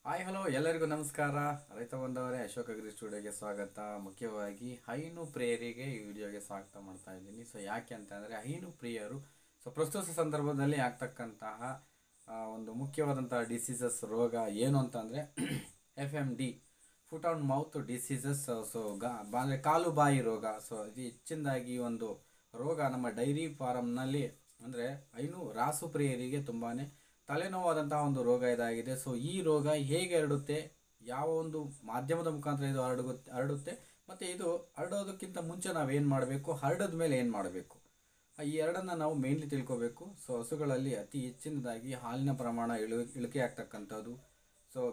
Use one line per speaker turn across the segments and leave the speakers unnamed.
Hi hello ಎಲ್ಲರಿಗೂ ನಮಸ್ಕಾರ. ರೈತ ಬಂದವರೇ, ಅಶೋಕ್ ಅಗ್ರಿ ಸ್ಟುಡಿಯೋಗೆ ಸ್ವಾಗತ. ಮುಖ್ಯವಾಗಿ ಹೈನು ಪ್ರಿಯರಿಗೆ ಈ ವಿಡಿಯೋಗೆ ಸ್ವಾಗತ ಮಾಡ್ತಾ ಇದ್ದೀನಿ. ಯಾಕೆ ಅಂತಂದರೆ ಹೈನು ಪ್ರಿಯರು ಪ್ರಸ್ತುತ ಸಂದರ್ಭದಲ್ಲಿ ಆಗ್ತಕ್ಕಂತಹ ಒಂದು ಮುಖ್ಯವಾದಂತಹ ಡಿಸೀಸಸ್ ರೋಗ ಏನು ಅಂತಂದರೆ FMD, foot and mouth diseases. ಅಂದರೆ ಕಾಲು ಬಾಯಿ ರೋಗ. ಇದು ಹೆಚ್ಚಿನದಾಗಿ ಒಂದು ರೋಗ ನಮ್ಮ ಡೈರಿ ಫಾರಮ್ನಲ್ಲಿ ಅಂದರೆ ಹೈನು ರಾಸು ಪ್ರಿಯರಿಗೆ ತುಂಬಾ ತಲೆನೋವಾದಂತಹ ಒಂದು ರೋಗ ಇದಾಗಿದೆ. ಈ ರೋಗ ಹೇಗೆ ಹರಡುತ್ತೆ, ಯಾವ ಒಂದು ಮಾಧ್ಯಮದ ಮುಖಾಂತರ ಇದು ಹರಡುತ್ತೆ ಮತ್ತು ಇದು ಹರಡೋದಕ್ಕಿಂತ ಮುಂಚೆ ನಾವೇನು ಮಾಡಬೇಕು, ಹರಡಿದ ಮೇಲೆ ಏನು ಮಾಡಬೇಕು, ಈ ಎರಡನ್ನು ನಾವು ಮೇನ್ಲಿ ತಿಳ್ಕೋಬೇಕು. ಹಸುಗಳಲ್ಲಿ ಅತಿ ಹೆಚ್ಚಿನದಾಗಿ ಹಾಲಿನ ಪ್ರಮಾಣ ಇಳಿಕೆ ಆಗ್ತಕ್ಕಂಥದ್ದು.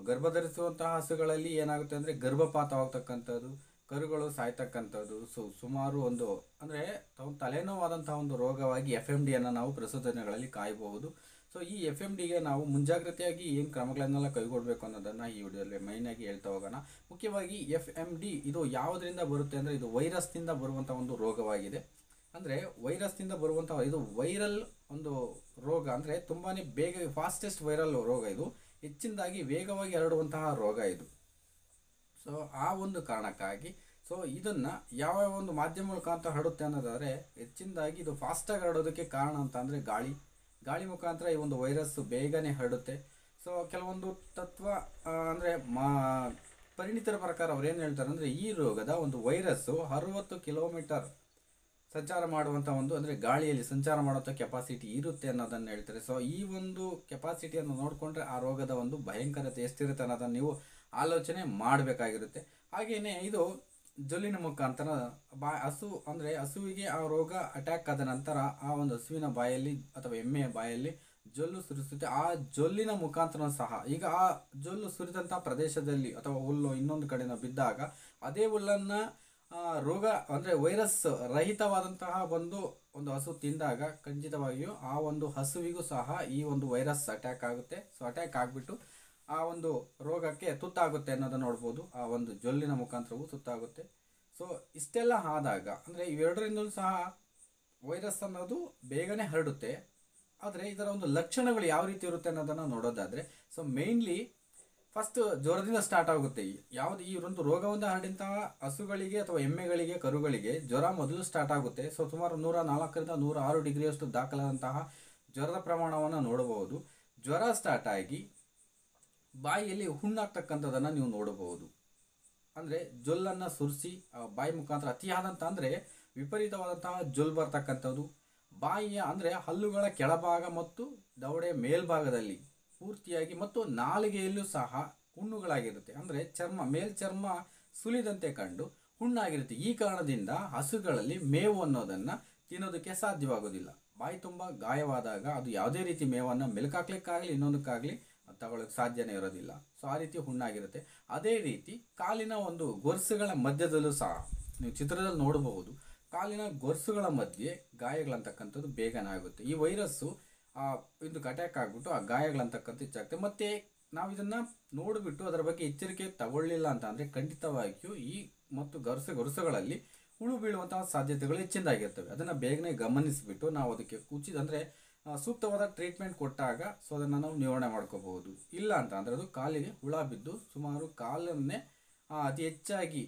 ಗರ್ಭಧರಿಸುವಂತಹ ಹಸುಗಳಲ್ಲಿ ಏನಾಗುತ್ತೆ ಅಂದರೆ ಗರ್ಭಪಾತವಾಗ್ತಕ್ಕಂಥದ್ದು, ಕರುಗಳು ಸಾಯ್ತಕ್ಕಂಥದ್ದು. ಸುಮಾರು ಒಂದು ಅಂದರೆ ತಲೆನೋವಾದಂತಹ ಒಂದು ರೋಗವಾಗಿ FMDಯನ್ನು ನಾವು ಪ್ರಸ್ತುತ ದಿನಗಳಲ್ಲಿ ಕಾಯಬಹುದು. ಈ FMDಗೆ ನಾವು ಮುಂಜಾಗ್ರತೆಯಾಗಿ ಏನು ಕ್ರಮಗಳನ್ನೆಲ್ಲ ಕೈಗೊಳ್ಳಬೇಕು ಅನ್ನೋದನ್ನು ಈ ವಿಡಿಯೋದಲ್ಲಿ ಮೈನಾಗಿ ಹೇಳ್ತಾ ಹೋಗೋಣ. ಮುಖ್ಯವಾಗಿ FMD ಇದು ಯಾವುದರಿಂದ ಬರುತ್ತೆ ಅಂದರೆ ಇದು ವೈರಸ್ನಿಂದ ಬರುವಂಥ ಒಂದು ರೋಗವಾಗಿದೆ. ಅಂದರೆ ವೈರಸ್ನಿಂದ ಬರುವಂಥ ಇದು ವೈರಲ್ ಒಂದು ರೋಗ. ಅಂದರೆ ತುಂಬಾ ಬೇಗ ಫಾಸ್ಟೆಸ್ಟ್ ವೈರಲ್ ರೋಗ. ಇದು ಹೆಚ್ಚಿನದಾಗಿ ವೇಗವಾಗಿ ಹರಡುವಂತಹ ರೋಗ ಇದು. ಆ ಒಂದು ಕಾರಣಕ್ಕಾಗಿ ಇದನ್ನು ಯಾವ ಒಂದು ಮಾಧ್ಯಮ ಮುಖಾಂತರ ಹರಡುತ್ತೆ ಅನ್ನೋದಾದರೆ ಹೆಚ್ಚಿನದಾಗಿ ಇದು ಫಾಸ್ಟಾಗಿ ಹರಡೋದಕ್ಕೆ ಕಾರಣ ಅಂತ ಅಂದರೆ ಗಾಳಿ ಮುಖಾಂತರ ಈ ಒಂದು ವೈರಸ್ಸು ಬೇಗನೆ ಹರಡುತ್ತೆ. ಕೆಲವೊಂದು ತತ್ವ ಅಂದರೆ ಪರಿಣಿತರ ಪ್ರಕಾರ ಅವ್ರು ಏನು ಹೇಳ್ತಾರೆ ಅಂದರೆ ಈ ರೋಗದ ಒಂದು ವೈರಸ್ಸು 60 ಕಿಲೋಮೀಟರ್ ಸಂಚಾರ ಮಾಡುವಂಥ ಒಂದು ಅಂದರೆ ಗಾಳಿಯಲ್ಲಿ ಸಂಚಾರ ಮಾಡುವಂಥ ಕೆಪಾಸಿಟಿ ಇರುತ್ತೆ ಅನ್ನೋದನ್ನು ಹೇಳ್ತಾರೆ. ಈ ಒಂದು ಕೆಪಾಸಿಟಿಯನ್ನು ನೋಡಿಕೊಂಡ್ರೆ ಆ ರೋಗದ ಒಂದು ಭಯಂಕರತೆ ಎಷ್ಟಿರುತ್ತೆ ಅನ್ನೋದನ್ನು ನೀವು ಆಲೋಚನೆ ಮಾಡಬೇಕಾಗಿರುತ್ತೆ. ಹಾಗೆಯೇ ಇದು ಜೊಲ್ಲಿನ ಮುಖಾಂತರ ಹಸುವಿಗೆ ಆ ರೋಗ ಅಟ್ಯಾಕ್ ಆದ ನಂತರ ಆ ಒಂದು ಹಸುವಿನ ಬಾಯಲ್ಲಿ ಅಥವಾ ಎಮ್ಮೆಯ ಬಾಯಲ್ಲಿ ಜೊಲ್ಲು ಸುರಿಸುತ್ತೆ. ಆ ಜೊಲ್ಲಿನ ಮುಖಾಂತರ ಸಹ ಈಗ ಆ ಜೊಲ್ಲು ಸುರಿದಂಥ ಪ್ರದೇಶದಲ್ಲಿ ಅಥವಾ ಹುಲ್ಲು ಇನ್ನೊಂದು ಕಡೆನ ಬಿದ್ದಾಗ ಅದೇ ಹುಲ್ಲನ್ನು ರೋಗ ಅಂದರೆ ವೈರಸ್ ರಹಿತವಾದಂತಹ ಒಂದು ಹಸು ತಿಂದಾಗ ಖಂಡಿತವಾಗಿಯೂ ಆ ಒಂದು ಹಸುವಿಗೂ ಸಹ ಈ ಒಂದು ವೈರಸ್ ಅಟ್ಯಾಕ್ ಆಗುತ್ತೆ. ಅಟ್ಯಾಕ್ ಆಗಿಬಿಟ್ಟು ಆ ಒಂದು ರೋಗಕ್ಕೆ ತುತ್ತಾಗುತ್ತೆ ಅನ್ನೋದನ್ನು ನೋಡ್ಬೋದು. ಆ ಒಂದು ಜೊಲ್ಲಿನ ಮುಖಾಂತರವೂ ತುತ್ತಾಗುತ್ತೆ. ಇಷ್ಟೆಲ್ಲ ಆದಾಗ ಅಂದರೆ ಇವೆರಡರಿಂದಲೂ ಸಹ ವೈರಸ್ ಅನ್ನೋದು ಬೇಗನೆ ಹರಡುತ್ತೆ. ಆದರೆ ಇದರ ಒಂದು ಲಕ್ಷಣಗಳು ಯಾವ ರೀತಿ ಇರುತ್ತೆ ಅನ್ನೋದನ್ನು ನೋಡೋದಾದರೆ ಮೇಯ್ನ್ಲಿ ಫಸ್ಟ್ ಜ್ವರದಿಂದ ಸ್ಟಾರ್ಟ್ ಆಗುತ್ತೆ. ಈ ಒಂದು ರೋಗವನ್ನು ಹರಡಿದಂತಹ ಹಸುಗಳಿಗೆ ಅಥವಾ ಎಮ್ಮೆಗಳಿಗೆ, ಕರುಗಳಿಗೆ ಜ್ವರ ಮೊದಲು ಸ್ಟಾರ್ಟ್ ಆಗುತ್ತೆ. ಸುಮಾರು 104ರಿಂದ 106 ಡಿಗ್ರಿಯಷ್ಟು ದಾಖಲಾದಂತಹ ಜ್ವರದ ಪ್ರಮಾಣವನ್ನು ನೋಡಬಹುದು. ಜ್ವರ ಸ್ಟಾರ್ಟ್ ಆಗಿ ಬಾಯಿಯಲ್ಲಿ ಹುಣ್ಣಾಗ್ತಕ್ಕಂಥದ್ದನ್ನು ನೀವು ನೋಡಬಹುದು. ಅಂದರೆ ಜೊಲ್ಲನ್ನು ಸುರಿಸಿ ಬಾಯಿ ಮುಖಾಂತರ ಅತಿಯಾದಂಥ ಅಂದರೆ ವಿಪರೀತವಾದಂತಹ ಜೊಲ್ಲು ಬರ್ತಕ್ಕಂಥದ್ದು. ಬಾಯಿಯ ಅಂದರೆ ಹಲ್ಲುಗಳ ಕೆಳಭಾಗ ಮತ್ತು ದವಡೆಯ ಮೇಲ್ಭಾಗದಲ್ಲಿ ಪೂರ್ತಿಯಾಗಿ ಮತ್ತು ನಾಲಿಗೆಯಲ್ಲೂ ಸಹ ಹುಣ್ಣುಗಳಾಗಿರುತ್ತೆ. ಅಂದರೆ ಮೇಲ್ಚರ್ಮ ಸುಲಿದಂತೆ ಕಂಡು ಹುಣ್ಣಾಗಿರುತ್ತೆ. ಈ ಕಾರಣದಿಂದ ಹಸುಗಳಲ್ಲಿ ಮೇವು ಅನ್ನೋದನ್ನು ತಿನ್ನೋದಕ್ಕೆ ಸಾಧ್ಯವಾಗೋದಿಲ್ಲ. ಬಾಯಿ ತುಂಬ ಗಾಯವಾದಾಗ ಅದು ಯಾವುದೇ ರೀತಿ ಮೇವನ್ನು ಮೆಲುಕಾಕ್ಲಿಕ್ಕಾಗಲಿ ಇನ್ನೊಂದಕ್ಕಾಗಲಿ ತಗೊಳ್ಳೋಕೆ ಸಾಧ್ಯನೇ ಇರೋದಿಲ್ಲ. ಆ ರೀತಿ ಹುಣ್ಣಾಗಿರುತ್ತೆ. ಅದೇ ರೀತಿ ಕಾಲಿನ ಒಂದು ಗೊರಸುಗಳ ಮಧ್ಯದಲ್ಲೂ ಸಹ ನೀವು ಚಿತ್ರದಲ್ಲಿ ನೋಡಬಹುದು. ಕಾಲಿನ ಗೊರಸುಗಳ ಮಧ್ಯೆ ಗಾಯಗಳಂತಕ್ಕಂಥದ್ದು ಬೇಗನೆ ಆಗುತ್ತೆ. ಈ ವೈರಸ್ಸು ಇದು ಅಟ್ಯಾಕ್ ಆಗಿಬಿಟ್ಟು ಆ ಗಾಯಗಳಂತಕ್ಕಂಥ ಹೆಚ್ಚಾಗುತ್ತೆ. ಮತ್ತು ನಾವು ಇದನ್ನು ನೋಡಿಬಿಟ್ಟು ಅದರ ಬಗ್ಗೆ ಎಚ್ಚರಿಕೆ ತಗೊಳ್ಳಿಲ್ಲ ಅಂತ ಅಂದರೆ ಖಂಡಿತವಾಗಿಯೂ ಮತ್ತು ಗೊರಸುಗಳಲ್ಲಿ ಹುಳು ಬೀಳುವಂತಹ ಸಾಧ್ಯತೆಗಳು ಹೆಚ್ಚಿನದಾಗಿರ್ತವೆ. ಅದನ್ನು ಬೇಗನೆ ಗಮನಿಸಿಬಿಟ್ಟು ನಾವು ಅದಕ್ಕೆ ಅಂದರೆ ಸೂಕ್ತವಾದ ಟ್ರೀಟ್ಮೆಂಟ್ ಕೊಟ್ಟಾಗ ಅದನ್ನು ನಾವು ನಿವಾರಣೆ ಮಾಡ್ಕೋಬಹುದು. ಇಲ್ಲ ಅಂತ ಅಂದರೆ ಅದು ಕಾಲಿಗೆ ಹುಳ ಬಿದ್ದು ಸುಮಾರು ಕಾಲನ್ನೇ ಅತಿ ಹೆಚ್ಚಾಗಿ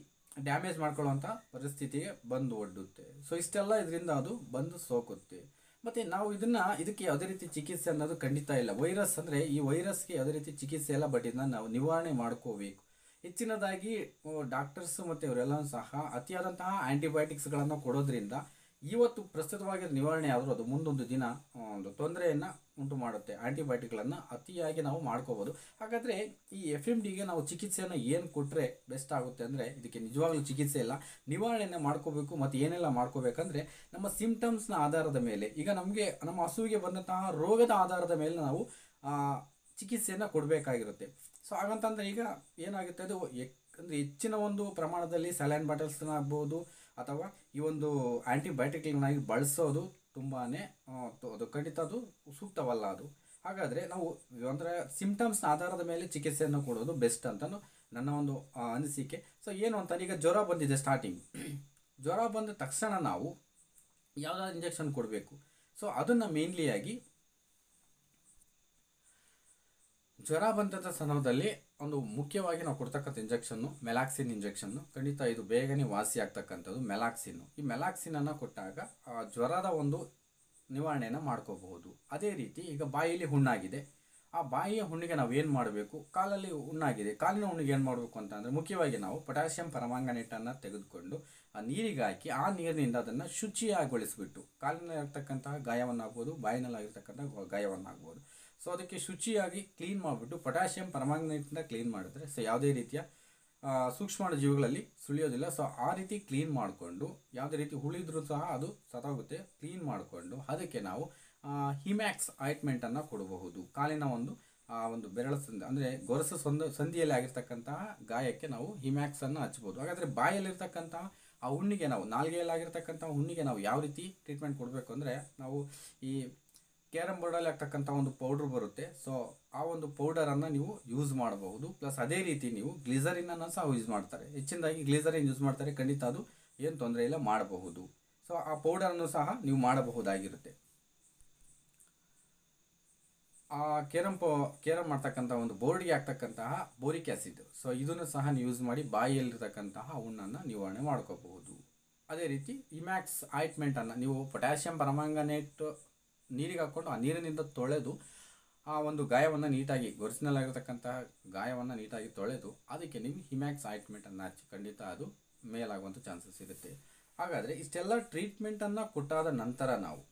ಡ್ಯಾಮೇಜ್ ಮಾಡ್ಕೊಳ್ಳುವಂಥ ಪರಿಸ್ಥಿತಿಗೆ ಬಂದು ಒಡ್ಡುತ್ತೆ. ಇಷ್ಟೆಲ್ಲ ಇದರಿಂದ ಅದು ಬಂದು ಸೋಕುತ್ತೆ. ಮತ್ತು ನಾವು ಇದಕ್ಕೆ ಯಾವುದೇ ರೀತಿ ಚಿಕಿತ್ಸೆ ಅನ್ನೋದು ಖಂಡಿತ ಇಲ್ಲ. ವೈರಸ್ ಅಂದರೆ ಈ ವೈರಸ್ಗೆ ಯಾವುದೇ ರೀತಿ ಚಿಕಿತ್ಸೆ ಇಲ್ಲ. ಬಟ್ ಇದನ್ನು ನಾವು ನಿವಾರಣೆ ಮಾಡ್ಕೋಬೇಕು. ಹೆಚ್ಚಿನದಾಗಿ ಡಾಕ್ಟರ್ಸು ಮತ್ತು ಇವರೆಲ್ಲವೂ ಸಹ ಅತಿಯಾದಂತಹ ಆ್ಯಂಟಿಬಯೋಟಿಕ್ಸ್ಗಳನ್ನು ಕೊಡೋದ್ರಿಂದ ಇವತ್ತು ಪ್ರಸ್ತುತವಾಗಿ ನಿವಾರಣೆ ಆದರೂ ಅದು ಮುಂದೊಂದು ದಿನ ಒಂದು ತೊಂದರೆಯನ್ನು ಉಂಟು ಮಾಡುತ್ತೆ. ಆ್ಯಂಟಿಬಯೋಟಿಕ್ಗಳನ್ನು ಅತಿಯಾಗಿ ನಾವು ಮಾಡ್ಕೋಬೋದು. ಹಾಗಾದರೆ ಈ FMDಗೆ ನಾವು ಚಿಕಿತ್ಸೆಯನ್ನು ಏನು ಕೊಟ್ಟರೆ ಬೆಸ್ಟ್ ಆಗುತ್ತೆ ಅಂದರೆ ಇದಕ್ಕೆ ನಿಜವಾಗ್ಲೂ ಚಿಕಿತ್ಸೆ ಇಲ್ಲ, ನಿವಾರಣೆಯನ್ನು ಮಾಡ್ಕೋಬೇಕು. ಮತ್ತು ಏನೆಲ್ಲ ಮಾಡ್ಕೋಬೇಕಂದ್ರೆ ನಮ್ಮ ಸಿಂಪ್ಟಮ್ಸ್ನ ಆಧಾರದ ಮೇಲೆ, ಈಗ ನಮ್ಮ ಹಸುವಿಗೆ ಬಂದಂತಹ ರೋಗದ ಆಧಾರದ ಮೇಲೆ ನಾವು ಚಿಕಿತ್ಸೆಯನ್ನು ಕೊಡಬೇಕಾಗಿರುತ್ತೆ. ಹಾಗಂತಂದರೆ ಈಗ ಏನಾಗುತ್ತೆ, ಅದು ಅಂದರೆ ಹೆಚ್ಚಿನ ಒಂದು ಪ್ರಮಾಣದಲ್ಲಿ ಸಲೈನ್ ಬಾಟಲ್ಸ್ನ ಆಗ್ಬೋದು ಅಥವಾ ಈ ಒಂದು ಆ್ಯಂಟಿಬಯೋಟಿಕ್ಗಳನ್ನಾಗಿ ಬಳಸೋದು ತುಂಬಾ ಅದು ಖಂಡಿತ ಅದು ಸೂಕ್ತವಲ್ಲ. ಅದು ಹಾಗಾದರೆ ನಾವು ಅಂದರೆ ಸಿಂಪ್ಟಮ್ಸ್ನ ಆಧಾರದ ಮೇಲೆ ಚಿಕಿತ್ಸೆಯನ್ನು ಕೊಡೋದು ಬೆಸ್ಟ್ ಅಂತ ನನ್ನ ಒಂದು ಅನಿಸಿಕೆ. ಏನು ಅಂತ ಈಗ ಜ್ವರ ಬಂದಿದೆ ಸ್ಟಾರ್ಟಿಂಗ್, ಜ್ವರ ಬಂದ ತಕ್ಷಣ ನಾವು ಯಾವುದಾದ್ರು ಇಂಜೆಕ್ಷನ್ ಕೊಡಬೇಕು. ಅದನ್ನು ಮೇನ್ಲಿಯಾಗಿ ಜ್ವರ ಬಂದಂಥ ಸಂದರ್ಭದಲ್ಲಿ ಒಂದು ಮುಖ್ಯವಾಗಿ ನಾವು ಕೊಡ್ತಕ್ಕಂಥ ಇಂಜೆಕ್ಷನ್ನು ಮೆಲಾಕ್ಸಿನ್ ಇಂಜೆಕ್ಷನ್ನು. ಖಂಡಿತ ಇದು ಬೇಗನೆ ವಾಸಿ ಆಗ್ತಕ್ಕಂಥದ್ದು ಮೆಲಾಕ್ಸಿನ್ನು. ಈ ಮೆಲಾಕ್ಸಿನನ್ನು ಕೊಟ್ಟಾಗ ಆ ಜ್ವರದ ಒಂದು ನಿವಾರಣೆಯನ್ನು ಮಾಡ್ಕೋಬಹುದು. ಅದೇ ರೀತಿ ಈಗ ಬಾಯಿಯಲ್ಲಿ ಹುಣ್ಣಾಗಿದೆ, ಆ ಬಾಯಿಯ ಹುಣ್ಣಿಗೆ ನಾವು ಏನು ಮಾಡಬೇಕು, ಕಾಲಲ್ಲಿ ಹುಣ್ಣಾಗಿದೆ, ಕಾಲಿನ ಹುಣ್ಣಿಗೆ ಏನು ಮಾಡಬೇಕು ಅಂತಂದರೆ ಮುಖ್ಯವಾಗಿ ನಾವು ಪೊಟ್ಯಾಷಿಯಂ ಪರಮಾಂಗನೇಟನ್ನು ತೆಗೆದುಕೊಂಡು ಆ ನೀರಿಗೆ ಹಾಕಿ ಆ ನೀರಿನಿಂದ ಅದನ್ನು ಶುಚಿಯಾಗೊಳಿಸಿಬಿಟ್ಟು ಕಾಲಿನಲ್ಲಿರ್ತಕ್ಕಂತಹ ಗಾಯವನ್ನಾಗ್ಬೋದು, ಬಾಯಿನಲ್ಲಾಗಿರ್ತಕ್ಕಂಥ ಗಾಯವನ್ನಾಗ್ಬೋದು, ಸೊ ಅದಕ್ಕೆ ಶುಚಿಯಾಗಿ ಕ್ಲೀನ್ ಮಾಡಿಬಿಟ್ಟು ಪೊಟ್ಯಾಷಿಯಂ ಪರಮಾಂಗನೇಟಿಂದ ಕ್ಲೀನ್ ಮಾಡಿದ್ರೆ ಸೊ ಯಾವುದೇ ರೀತಿಯ ಸೂಕ್ಷ್ಮಾಣು ಜೀವಿಗಳಲ್ಲಿ ಸುಳಿಯೋದಿಲ್ಲ. ಸೊ ಆ ರೀತಿ ಕ್ಲೀನ್ ಮಾಡಿಕೊಂಡು ಯಾವುದೇ ರೀತಿ ಉಳಿದ್ರೂ ಸಹ ಅದು ಸತ್ತೋಗುತ್ತೆ. ಕ್ಲೀನ್ ಮಾಡಿಕೊಂಡು ಅದಕ್ಕೆ ನಾವು ಹಿಮ್ಯಾಕ್ಸ್ ಆಯಿಂಟ್ಮೆಂಟನ್ನು ಕೊಡಬಹುದು. ಕಾಲಿನ ಒಂದು ಬೆರಳ ಸಂದಿ ಅಂದರೆ ಗೊರಸು ಸಂಧಿಯಲ್ಲಿ ಆಗಿರ್ತಕ್ಕಂತಹ ಗಾಯಕ್ಕೆ ನಾವು ಹಿಮ್ಯಾಕ್ಸನ್ನು ಹಚ್ಬೋದು. ಹಾಗಾದರೆ ಬಾಯಲ್ಲಿರ್ತಕ್ಕಂತಹ ಆ ಹುಣ್ಣಿಗೆ ನಾವು ನಾಲ್ಗೆಯಲ್ಲಾಗಿರ್ತಕ್ಕಂಥ ಹುಣ್ಣಿಗೆ ನಾವು ಯಾವ ರೀತಿ ಟ್ರೀಟ್ಮೆಂಟ್ ಕೊಡಬೇಕು ಅಂದರೆ ನಾವು ಈ ಕ್ಯಾರಮ್ ಬೋರ್ಡಲ್ಲಿ ಆಗ್ತಕ್ಕಂಥ ಒಂದು ಪೌಡ್ರ್ ಬರುತ್ತೆ. ಸೊ ಆ ಒಂದು ಪೌಡರನ್ನು ನೀವು ಯೂಸ್ ಮಾಡಬಹುದು. ಪ್ಲಸ್ ಅದೇ ರೀತಿ ನೀವು ಗ್ಲಿಸರಿನನ್ನು ಸಹ ಯೂಸ್ ಮಾಡ್ತಾರೆ, ಹೆಚ್ಚಿನದಾಗಿ ಗ್ಲಿಸರಿನ್ ಯೂಸ್ ಮಾಡ್ತಾರೆ. ಖಂಡಿತ ಅದು ಏನು ತೊಂದರೆ ಇಲ್ಲ, ಮಾಡಬಹುದು. ಸೊ ಆ ಪೌಡರನ್ನು ಸಹ ನೀವು ಮಾಡಬಹುದಾಗಿರುತ್ತೆ. ಆ ಕೇರಮ್ ಮಾಡ್ತಕ್ಕಂಥ ಒಂದು ಬೋರ್ಡ್ಗೆ ಆಗ್ತಕ್ಕಂತಹ ಬೋರಿಕ್ ಆ್ಯಸಿಡ್, ಸೊ ಇದನ್ನು ಸಹ ನೀವು ಯೂಸ್ ಮಾಡಿ ಬಾಯಿಯಲ್ಲಿರ್ತಕ್ಕಂತಹ ಹುಣ್ಣನ್ನು ನಿವಾರಣೆ ಮಾಡ್ಕೋಬಹುದು. ಅದೇ ರೀತಿ ಇಮ್ಯಾಕ್ಸ್ ಆಯಿಂಟ್ಮೆಂಟನ್ನು ನೀವು ಪೊಟ್ಯಾಷಿಯಂ ಪರಮಾಂಗನೇಟ್ ನೀರಿಗೆ ಹಾಕ್ಕೊಂಡು ಆ ನೀರಿನಿಂದ ತೊಳೆದು ಆ ಒಂದು ಗಾಯವನ್ನು ನೀಟಾಗಿ ಗೊರಸಿನಲ್ಲಾಗಿರ್ತಕ್ಕಂತಹ ಗಾಯವನ್ನು ನೀಟಾಗಿ ತೊಳೆದು ಅದಕ್ಕೆ ನೀವು ಹಿಮ್ಯಾಕ್ಸ್ ಆಯಿಂಟ್ಮೆಂಟನ್ನು ಹಚ್ಚಿ ಖಂಡಿತ ಅದು ಮೇಲಾಗುವಂಥ ಚಾನ್ಸಸ್ ಇರುತ್ತೆ. ಹಾಗಾದರೆ ಇಷ್ಟೆಲ್ಲ ಟ್ರೀಟ್ಮೆಂಟನ್ನು ಕೊಟ್ಟಾದ ನಂತರ ನಾವು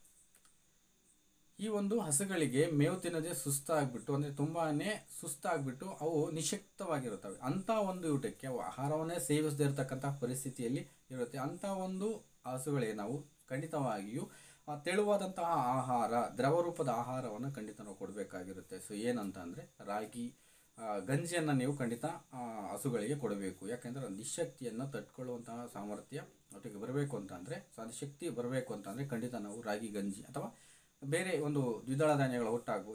ಈ ಒಂದು ಹಸುಗಳಿಗೆ ಮೇವು ತಿನ್ನೋದೇ ಸುಸ್ತಾಗ್ಬಿಟ್ಟು ಅಂದರೆ ತುಂಬಾ ಸುಸ್ತಾಗ್ಬಿಟ್ಟು ಅವು ನಿಶಕ್ತವಾಗಿರುತ್ತವೆ. ಅಂಥ ಒಂದು ಊಟಕ್ಕೆ ಅವು ಆಹಾರವನ್ನೇ ಸೇವಿಸದೇ ಇರತಕ್ಕಂಥ ಪರಿಸ್ಥಿತಿಯಲ್ಲಿ ಇರುತ್ತೆ. ಅಂಥ ಒಂದು ಹಸುಗಳಿಗೆ ನಾವು ಖಂಡಿತವಾಗಿಯೂ ತೆಳುವಾದಂತಹ ಆಹಾರ, ದ್ರವ ರೂಪದ ಆಹಾರವನ್ನು ಖಂಡಿತ ನಾವು ಕೊಡಬೇಕಾಗಿರುತ್ತೆ. ಸೊ ಏನಂತ ಅಂದರೆ ರಾಗಿ ಗಂಜಿಯನ್ನು ನೀವು ಖಂಡಿತ ಹಸುಗಳಿಗೆ ಕೊಡಬೇಕು. ಯಾಕೆಂದರೆ ನಿಶಕ್ತಿಯನ್ನು ತಟ್ಕೊಳ್ಳುವಂತಹ ಸಾಮರ್ಥ್ಯ ಒಟ್ಟಿಗೆ ಬರಬೇಕು ಅಂತಂದರೆ, ಸೊ ಅದು ಶಕ್ತಿ ಬರಬೇಕು ಅಂತಂದರೆ ಖಂಡಿತ ನಾವು ರಾಗಿ ಗಂಜಿ ಅಥವಾ ಬೇರೆ ಒಂದು ದ್ವಿದಳ ಧಾನ್ಯಗಳ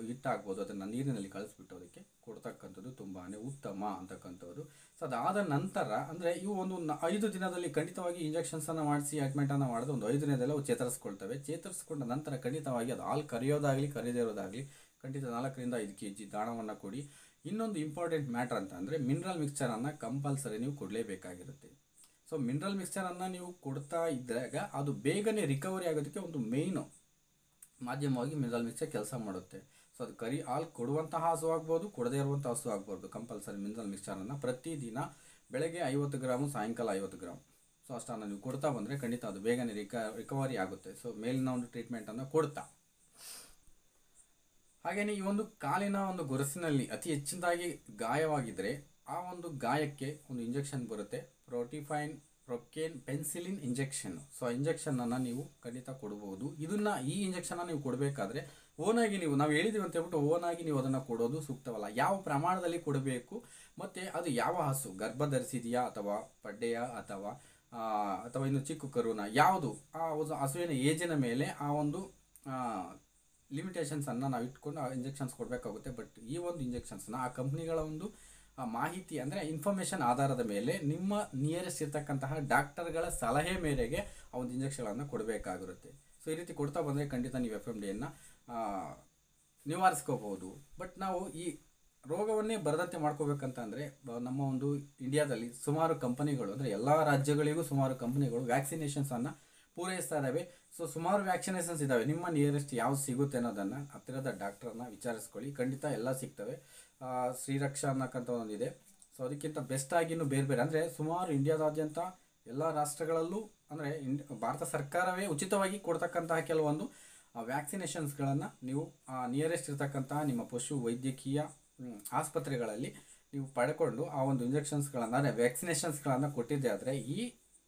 ಹಿಟ್ಟಾಗ್ಬೋದು, ಅದನ್ನು ನೀರಿನಲ್ಲಿ ಕಳಿಸ್ಬಿಟ್ಟು ಅದಕ್ಕೆ ಕೊಡ್ತಕ್ಕಂಥದ್ದು ತುಂಬಾ ಉತ್ತಮ ಅಂತಕ್ಕಂಥದ್ದು. ಸೊ ಅದಾದ ನಂತರ ಅಂದರೆ ಇವು ಒಂದು 5 ದಿನದಲ್ಲಿ ಖಂಡಿತವಾಗಿ ಇಂಜೆಕ್ಷನ್ಸನ್ನು ಮಾಡಿಸಿ ಅಡ್ಮಿಟನ್ನು ಮಾಡಿದ್ರೆ ಒಂದು 5 ದಿನದಲ್ಲೇ ಅವು ಚೇತರಿಸ್ಕೊಳ್ತವೆ. ಚೇತರಿಸ್ಕೊಂಡ ನಂತರ ಖಂಡಿತವಾಗಿ ಅದು ಹಾಲು ಕರೆಯೋದಾಗಲಿ ಕರೆಯದೇ ಇರೋದಾಗಲಿ ಖಂಡಿತ 4 ರಿಂದ 5 kg ದಾಣವನ್ನು ಕೊಡಿ. ಇನ್ನೊಂದು ಇಂಪಾರ್ಟೆಂಟ್ ಮ್ಯಾಟ್ರ್ ಅಂತ ಅಂದರೆ ಮಿನರಲ್ ಮಿಕ್ಸ್ಚರನ್ನು ಕಂಪಲ್ಸರಿ ನೀವು ಕೊಡಲೇಬೇಕಾಗಿರುತ್ತೆ. ಸೊ ಮಿನರಲ್ ಮಿಕ್ಸ್ಚರನ್ನು ನೀವು ಕೊಡ್ತಾ ಇದ್ದಾಗ ಅದು ಬೇಗನೆ ರಿಕವರಿ ಆಗೋದಕ್ಕೆ ಒಂದು ಮೇಯ್ನು ಮಾಧ್ಯಮವಾಗಿ ಮಿನರಲ್ ಮಿಕ್ಸ್ಚರ್ ಕೆಲಸ ಮಾಡುತ್ತೆ. ಸೊ ಅದು ಹಾಲು ಕೊಡುವಂತಹ ಹಸು ಆಗ್ಬೋದು, ಕೊಡದೇ ಇರುವಂಥ ಹಸು ಆಗ್ಬೋದು, ಕಂಪಲ್ಸರಿ ಮಿನರಲ್ ಮಿಕ್ಸ್ಚರನ್ನು ಪ್ರತಿದಿನ ಬೆಳಗ್ಗೆ 50 ಗ್ರಾಮು, ಸಾಯಂಕಾಲ 50 ಗ್ರಾಮ್, ಸೊ ಅಷ್ಟನ್ನು ನೀವು ಕೊಡ್ತಾ ಬಂದರೆ ಖಂಡಿತ ಅದು ಬೇಗನೆ ರಿಕವರಿ ಆಗುತ್ತೆ. ಸೊ ಮೇಲಿನ ಒಂದು ಟ್ರೀಟ್ಮೆಂಟನ್ನು ಕೊಡ್ತಾ ಹಾಗೆಯೇ ಈ ಒಂದು ಕಾಲಿನ ಒಂದು ಗೊರಸಿನಲ್ಲಿ ಅತಿ ಹೆಚ್ಚಿನದಾಗಿ ಗಾಯವಾಗಿದ್ದರೆ ಆ ಒಂದು ಗಾಯಕ್ಕೆ ಒಂದು ಇಂಜೆಕ್ಷನ್ ಬರುತ್ತೆ, ಪ್ರೊಕೇನ್ ಪೆನ್ಸಿಲಿನ್ ಇಂಜೆಕ್ಷನ್. ಸೊ ಆ ಇಂಜೆಕ್ಷನನ್ನು ನೀವು ಖಂಡಿತ ಕೊಡ್ಬೋದು. ಈ ಇಂಜೆಕ್ಷನ್ನ ನೀವು ಕೊಡಬೇಕಾದ್ರೆ ಓನಾಗಿ ನಾವು ಹೇಳಿದ್ದೀವಿ ಅಂತ ಹೇಳ್ಬಿಟ್ಟು ಓನಾಗಿ ನೀವು ಅದನ್ನು ಕೊಡೋದು ಸೂಕ್ತವಲ್ಲ. ಯಾವ ಪ್ರಮಾಣದಲ್ಲಿ ಕೊಡಬೇಕು ಮತ್ತು ಅದು ಯಾವ ಹಸು ಗರ್ಭ ಧರಿಸಿದೆಯಾ ಅಥವಾ ಪಡ್ಡೆಯ ಅಥವಾ ಇನ್ನು ಚಿಕ್ಕ ಕರುನ ಯಾವುದು ಆ ಒಂದು ಹಸುವಿನ ಏಜಿನ ಮೇಲೆ ಆ ಒಂದು ಲಿಮಿಟೇಷನ್ಸನ್ನು ನಾವು ಇಟ್ಕೊಂಡು ಆ ಇಂಜೆಕ್ಷನ್ಸ್ ಕೊಡಬೇಕಾಗುತ್ತೆ. ಬಟ್ ಈ ಒಂದು ಇಂಜೆಕ್ಷನ್ಸ್ನ ಆ ಕಂಪ್ನಿಗಳ ಒಂದು ಮಾಹಿತಿ ಅಂದರೆ ಇನ್ಫಾರ್ಮೇಷನ್ ಆಧಾರದ ಮೇಲೆ ನಿಮ್ಮ ನಿಯರೆಸ್ಟ್ ಇರ್ತಕ್ಕಂತಹ ಡಾಕ್ಟರ್ಗಳ ಸಲಹೆ ಮೇರೆಗೆ ಆ ಒಂದು ಇಂಜೆಕ್ಷನ್ಗಳನ್ನು ಕೊಡಬೇಕಾಗಿರುತ್ತೆ. ಸೊ ಈ ರೀತಿ ಕೊಡ್ತಾ ಬಂದರೆ ಖಂಡಿತ ನೀವು FMDಯನ್ನು ನಿವಾರಿಸ್ಕೋಬಹುದು. ಬಟ್ ನಾವು ಈ ರೋಗವನ್ನೇ ಬರದಂತೆ ಮಾಡ್ಕೋಬೇಕಂತಂದರೆ ನಮ್ಮ ಒಂದು ಇಂಡಿಯಾದಲ್ಲಿ ಸುಮಾರು ಕಂಪನಿಗಳು ಅಂದರೆ ಎಲ್ಲ ರಾಜ್ಯಗಳಿಗೂ ಸುಮಾರು ಕಂಪನಿಗಳು ವ್ಯಾಕ್ಸಿನೇಷನ್ಸನ್ನು ಪೂರೈಸ್ತಾ ಇದ್ದಾವೆ. ಸೊ ಸುಮಾರು ವ್ಯಾಕ್ಸಿನೇಷನ್ಸ್ ಇದ್ದಾವೆ. ನಿಮ್ಮ ನಿಯರೆಸ್ಟ್ ಯಾವ್ದು ಸಿಗುತ್ತೆ ಅನ್ನೋದನ್ನು ಹತ್ತಿರದ ಡಾಕ್ಟ್ರನ್ನ ವಿಚಾರಿಸ್ಕೊಳ್ಳಿ, ಖಂಡಿತ ಎಲ್ಲ ಸಿಗ್ತವೆ. ಶ್ರೀರಕ್ಷಾ ಅನ್ನಕ್ಕಂಥ ಒಂದಿದೆ. ಸೊ ಅದಕ್ಕಿಂತ ಬೆಸ್ಟಾಗಿ ಇನ್ನೂ ಬೇರೆ ಬೇರೆ ಅಂದರೆ ಸುಮಾರು ಇಂಡಿಯಾದಾದ್ಯಂತ ಎಲ್ಲ ರಾಷ್ಟ್ರಗಳಲ್ಲೂ ಅಂದರೆ ಭಾರತ ಸರ್ಕಾರವೇ ಉಚಿತವಾಗಿ ಕೊಡ್ತಕ್ಕಂತಹ ಕೆಲವೊಂದು ವ್ಯಾಕ್ಸಿನೇಷನ್ಸ್ಗಳನ್ನು ನೀವು ನಿಯರೆಸ್ಟ್ ಇರ್ತಕ್ಕಂತಹ ನಿಮ್ಮ ಪಶು ವೈದ್ಯಕೀಯ ಆಸ್ಪತ್ರೆಗಳಲ್ಲಿ ನೀವು ಪಡ್ಕೊಂಡು ಆ ಒಂದು ಇಂಜೆಕ್ಷನ್ಸ್ಗಳನ್ನು ಅಂದರೆ ವ್ಯಾಕ್ಸಿನೇಷನ್ಸ್ಗಳನ್ನು ಕೊಟ್ಟಿದ್ದೆ ಆದರೆ ಈ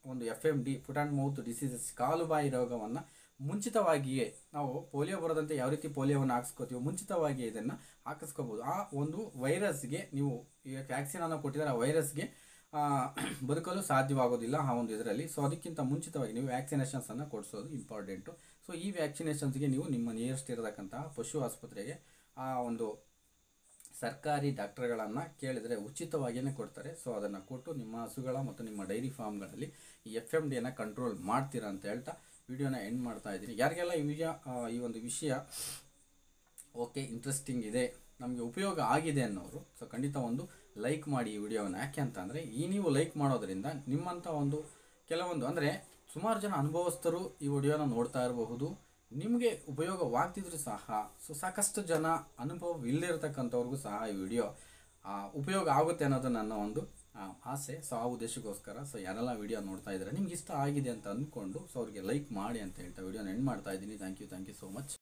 ಒಂದು FMD foot and mouth diseases ಕಾಲುಬಾಯಿ ರೋಗವನ್ನು ಮುಂಚಿತವಾಗಿಯೇ ನಾವು ಪೋಲಿಯೋ ಬರೋದಂತೆ ಯಾವ ರೀತಿ ಪೋಲಿಯೋವನ್ನು ಹಾಕಿಸ್ಕೋತೀವೋ ಮುಂಚಿತವಾಗಿಯೇ ಇದನ್ನು ಹಾಕಿಸ್ಕೋಬೋದು. ಆ ಒಂದು ವೈರಸ್ಗೆ ನೀವು ಈ ವ್ಯಾಕ್ಸಿನನ್ನು ಕೊಟ್ಟಿದ್ದಾರೆ, ಆ ವೈರಸ್ಗೆ ಬದುಕಲು ಸಾಧ್ಯವಾಗೋದಿಲ್ಲ ಆ ಒಂದು ಇದರಲ್ಲಿ. ಸೊ ಅದಕ್ಕಿಂತ ಮುಂಚಿತವಾಗಿ ನೀವು ವ್ಯಾಕ್ಸಿನೇಷನ್ಸನ್ನು ಕೊಡಿಸೋದು ಇಂಪಾರ್ಟೆಂಟು. ಸೊ ಈ ವ್ಯಾಕ್ಸಿನೇಷನ್ಸ್ಗೆ ನೀವು ನಿಮ್ಮ ನಿಯರೆಸ್ಟ್ ಇರತಕ್ಕಂತಹ ಪಶು ಆಸ್ಪತ್ರೆಗೆ ಆ ಒಂದು ಸರ್ಕಾರಿ ಡಾಕ್ಟರ್ಗಳನ್ನು ಕೇಳಿದರೆ ಉಚಿತವಾಗಿಯೇ ಕೊಡ್ತಾರೆ. ಸೊ ಅದನ್ನು ಕೊಟ್ಟು ನಿಮ್ಮ ಹಸುಗಳ ಮತ್ತು ನಿಮ್ಮ ಡೈರಿ ಫಾರ್ಮ್ಗಳಲ್ಲಿ ಈ FMDಯನ್ನು ಕಂಟ್ರೋಲ್ ಮಾಡ್ತೀರಾ ಅಂತ ಹೇಳ್ತಾ ವಿಡಿಯೋನ ಎಂಡ್ ಮಾಡ್ತಾ ಇದ್ದೀನಿ. ಯಾರಿಗೆಲ್ಲ ಈ ಒಂದು ವಿಷಯ ಓಕೆ ಇಂಟ್ರೆಸ್ಟಿಂಗ್ ಇದೆ, ನಮಗೆ ಉಪಯೋಗ ಆಗಿದೆ ಅನ್ನೋರು ಸೊ ಖಂಡಿತ ಒಂದು ಲೈಕ್ ಮಾಡಿ ಈ ವಿಡಿಯೋನ. ಯಾಕೆ ಅಂತಂದರೆ ಈ ನೀವು ಲೈಕ್ ಮಾಡೋದ್ರಿಂದ ನಿಮ್ಮಂಥ ಒಂದು ಕೆಲವೊಂದು ಅಂದರೆ ಸುಮಾರು ಜನ ಅನುಭವಸ್ಥರು ಈ ವಿಡಿಯೋನ ನೋಡ್ತಾ ಇರಬಹುದು, ನಿಮಗೆ ಉಪಯೋಗವಾಗ್ತಿದ್ರು ಸಹ ಸೊ ಸಾಕಷ್ಟು ಜನ ಅನುಭವವಿಲ್ಲದಿರ್ತಕ್ಕಂಥವ್ರಿಗೂ ಸಹ ಈ ವಿಡಿಯೋ ಉಪಯೋಗ ಆಗುತ್ತೆ ಅನ್ನೋದು ನನ್ನ ಒಂದು ಆಸೆ. ಸೊ ಆ ಉದ್ದೇಶಕ್ಕೋಸ್ಕರ ಸೊ ಯಾರೆಲ್ಲ ವಿಡಿಯೋ ನೋಡ್ತಾ ಇದ್ದಾರೆ ನಿಮ್ಗೆ ಇಷ್ಟ ಆಗಿದೆ ಅಂತ ಅಂದ್ಕೊಂಡು ಸೊ ಅವ್ರಿಗೆ ಲೈಕ್ ಮಾಡಿ ಅಂತ ಹೇಳ್ತಾ ವಿಡಿಯೋನ ಎಂಡ್ ಮಾಡ್ತಾ ಇದ್ದೀನಿ. Thank you so much.